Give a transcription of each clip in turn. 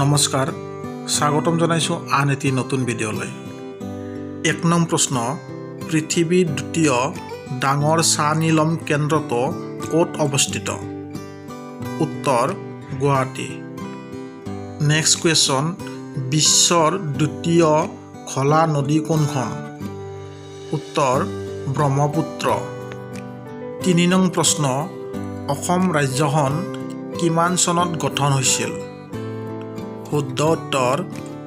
নমস্কাৰ স্বাগতম জনাইছো আন এটি নতুন ভিডিঅ'লৈ। 1 নং প্ৰশ্ন, পৃথিৱীৰ দ্বিতীয় ডাঙৰ চাহ নিলম কেন্দ্ৰটো ক'ত অৱস্থিত? উত্তৰ গুৱাহাটী। নেক্সট কুৱেশ্যন, বিশ্বৰ দ্বিতীয় খলা নদী কোনখন? উত্তৰ ব্ৰহ্মপুত্ৰ। 3 নং প্ৰশ্ন, অসম ৰাজ্যখন কিমান চনত গঠন হৈছিল? শুদ্ধ উত্তৰ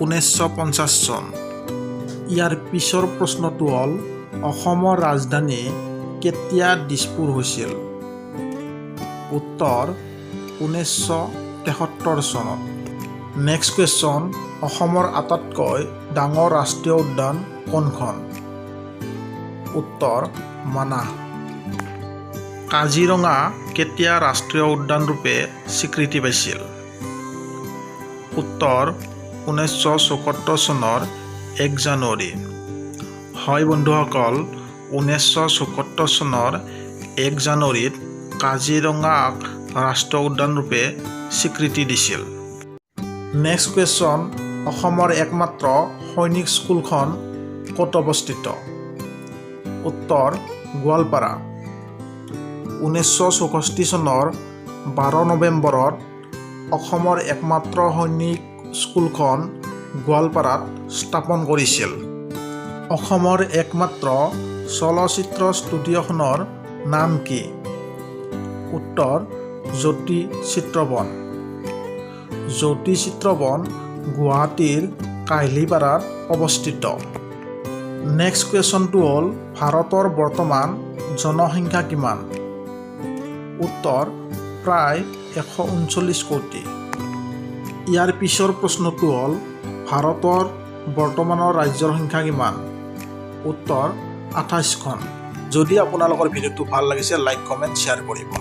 1950 চন। ইয়াৰ পিছৰ প্ৰশ্নটো হ'ল, অসমৰ ৰাজধানী কেতিয়া দিছপুৰ হৈছিল? উত্তৰ 1973 চনত। নেক্সট কুৱেশ্যন, অসমৰ আটাইতকৈ ডাঙৰ ৰাষ্ট্ৰীয় উদ্যান কোনখন? উত্তৰ মানাহ। কাজিৰঙা কেতিয়া ৰাষ্ট্ৰীয় উদ্যান ৰূপে স্বীকৃতি পাইছিল? উত্তৰ 1974 চনৰ 1 জানুৱাৰী। হয় বন্ধুসকল, 1974 চনৰ 1 জানুৱাৰীত কাজিৰঙাক ৰাষ্ট্ৰীয় উদ্যান ৰূপে স্বীকৃতি দিছিল। নেক্সট কুৱেশ্যন, অসমৰ একমাত্ৰ সৈনিক স্কুলখন ক'ত অৱস্থিত? উত্তৰ গোৱালপাৰা। 1964 চনৰ 12 নৱেম্বৰত অসমৰ একমাত্ৰ সৈনিক স্কুলখন গোৱালপাৰাত স্থাপন কৰিছিল। অসমৰ একমাত্ৰ চলচ্চিত্ৰ ষ্টুডিঅ'খনৰ নাম কি? উত্তৰ জ্যোতি চিত্ৰবন। জ্যোতি চিত্ৰবন গুৱাহাটীৰ কাহিলীপাৰাত অৱস্থিত। নেক্সট কুৱেশ্যনটো হ'ল, ভাৰতৰ বৰ্তমান জনসংখ্যা কিমান? উত্তৰ প্ৰায় 139 কোটি। ইয়াৰ পিছৰ প্ৰশ্নটো হ'ল, ভাৰতৰ বৰ্তমানৰ ৰাজ্যৰ সংখ্যা কিমান? উত্তৰ 28খন। যদি আপোনালোকৰ ভিডিঅ'টো ভাল লাগিছে, লাইক কমেণ্ট শ্বেয়াৰ কৰিব।